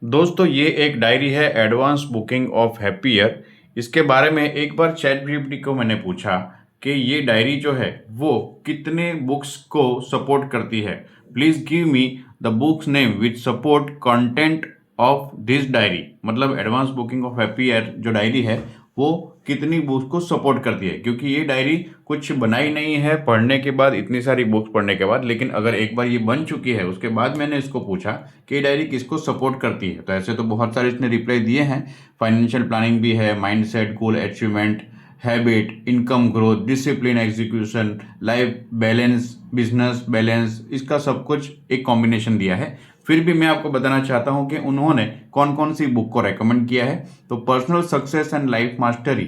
दोस्तों ये एक डायरी है advance booking of happy year. इसके बारे में एक बार चैट जीपीटी को मैंने पूछा कि ये डायरी जो है वो कितने बुक्स को सपोर्ट करती है। Please give me the books name which support content of this diary. मतलब advance booking of happy year जो डायरी है वो कितनी बुक्स को सपोर्ट करती है, क्योंकि ये डायरी कुछ बनाई नहीं है पढ़ने के बाद, इतनी सारी बुक्स पढ़ने के बाद। लेकिन अगर एक बार ये बन चुकी है उसके बाद मैंने इसको पूछा कि ये डायरी किसको सपोर्ट करती है, तो ऐसे तो बहुत सारे इसने रिप्लाई दिए हैं। फाइनेंशियल प्लानिंग भी है, माइंडसेट, गोल achievement, habit, income growth, discipline, execution, life balance, business balance, इसका सब कुछ एक कॉम्बिनेशन दिया है। फिर भी मैं आपको बताना चाहता हूं कि उन्होंने कौन कौन सी बुक को रेकमेंड किया है। तो personal success and life mastery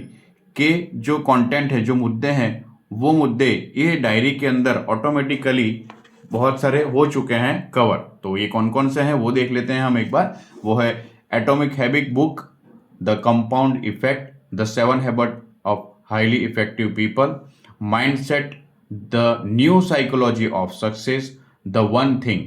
के जो कंटेंट है, जो मुद्दे हैं, वो मुद्दे ये डायरी के अंदर ऑटोमेटिकली बहुत सारे हो चुके हैं कवर। तो ये कौन कौन से हैं वो देख लेते हैं हम एक बार। वो है atomic habit book, the compound effect, the 7 habit of highly effective people, mindset, the new psychology of success, the one thing.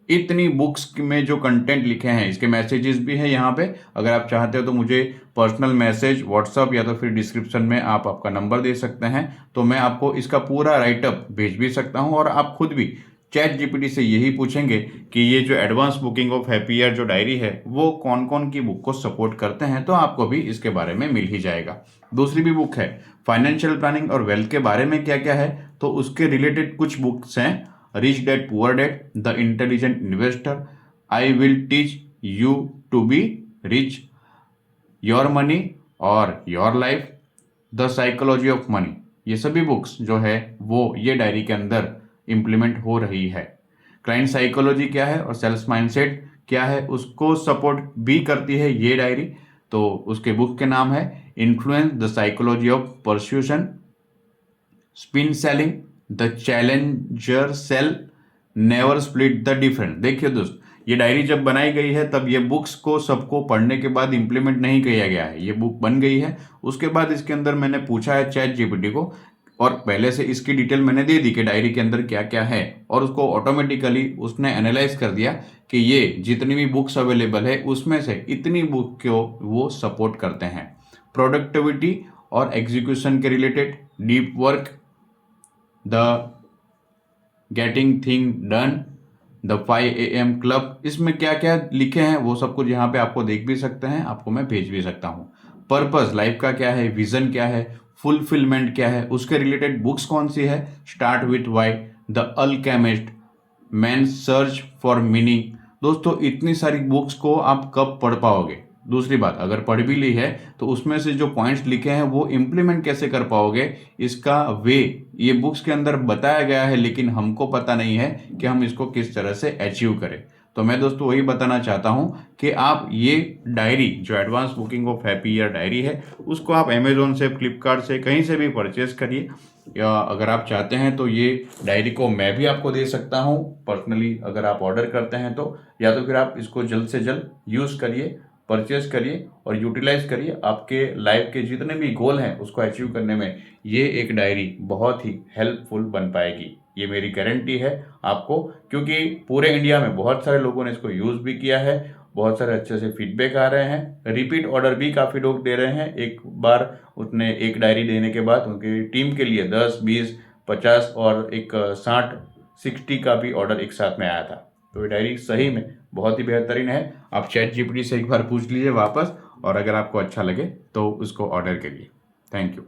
इतनी बुक्स में जो कंटेंट लिखे हैं, इसके मैसेजेस भी हैं यहाँ पे। अगर आप चाहते हो तो मुझे पर्सनल मैसेज व्हाट्सअप या तो फिर डिस्क्रिप्शन में आप आपका नंबर दे सकते हैं, तो मैं आपको इसका पूरा राइटअप भेज भी सकता हूँ। और आप खुद भी चैट जीपीटी से यही पूछेंगे कि ये जो advance booking of happy year जो डायरी है वो कौन कौन की बुक को सपोर्ट करते हैं, तो आपको भी इसके बारे में मिल ही जाएगा। दूसरी भी बुक है फाइनेंशियल प्लानिंग और वेल्थ के बारे में क्या क्या है, तो उसके रिलेटेड कुछ बुक्स हैं। Rich dad poor dad, the intelligent investor, I will teach you to be rich, your money और your life, the psychology of money. ये सभी बुक्स जो है वो ये डायरी के अंदर इम्प्लीमेंट हो रही है। क्लाइंट साइकोलॉजी क्या है और सेल्स माइंडसेट क्या है उसको सपोर्ट भी करती है ये डायरी। तो उसके बुक के नाम है influence, the psychology of persuasion, spin selling, the challenger sale, never split the different. देखिए दोस्त, ये डायरी जब बनाई गई है तब ये बुक्स को सबको पढ़ने के बाद इम्प्लीमेंट नहीं किया गया है। ये बुक बन गई है, उसके बाद इसके अंदर मैंने पूछा है चैट जीपीटी को, और पहले से इसकी डिटेल मैंने दे दी कि डायरी के अंदर क्या क्या है, और उसको ऑटोमेटिकली उसने एनालाइज कर दिया कि ये जितनी भी बुक्स अवेलेबल है उसमें से इतनी बुक को वो सपोर्ट करते हैं। प्रोडक्टिविटी और एग्जीक्यूशन के related, deep work, the getting thing done, the 5 AM club, इसमें क्या क्या लिखे हैं वो सब कुछ यहाँ पे आपको देख भी सकते हैं, आपको मैं भेज भी सकता हूँ। पर्पस लाइफ का क्या है, विजन क्या है, फुलफिलमेंट क्या है, उसके रिलेटेड बुक्स कौन सी है, start with why, the Alchemist, man search for meaning. दोस्तों इतनी सारी बुक्स को आप कब पढ़ पाओगे। दूसरी बात, अगर पढ़ भी ली है तो उसमें से जो पॉइंट्स लिखे हैं वो इम्प्लीमेंट कैसे कर पाओगे, इसका वे ये बुक्स के अंदर बताया गया है, लेकिन हमको पता नहीं है कि हम इसको किस तरह से अचीव करें। तो मैं दोस्तों वही बताना चाहता हूं कि आप ये डायरी जो advance booking of happy year diary है उसको आप अमेजोन से, फ्लिपकार्ट से, कहीं से भी परचेज करिए। या अगर आप चाहते हैं तो ये डायरी को मैं भी आपको दे सकता हूं पर्सनली, अगर आप ऑर्डर करते हैं तो। या तो फिर आप इसको जल्द से जल्द यूज़ करिए, परचेज करिए और यूटिलाइज करिए। आपके लाइफ के जितने भी गोल हैं उसको अचीव करने में ये एक डायरी बहुत ही हेल्पफुल बन पाएगी, ये मेरी गारंटी है आपको। क्योंकि पूरे इंडिया में बहुत सारे लोगों ने इसको यूज़ भी किया है, बहुत सारे अच्छे से फीडबैक आ रहे हैं, रिपीट ऑर्डर भी काफ़ी लोग दे रहे हैं। एक बार उसने एक डायरी देने के बाद उनकी टीम के लिए 10, 20, 50 और एक 60, 60 का भी ऑर्डर एक साथ में आया था। तो ये डायरी सही में बहुत ही बेहतरीन है। आप चैट जीपीटी से एक बार पूछ लीजिए वापस, और अगर आपको अच्छा लगे तो उसको ऑर्डर करिए। Thank you.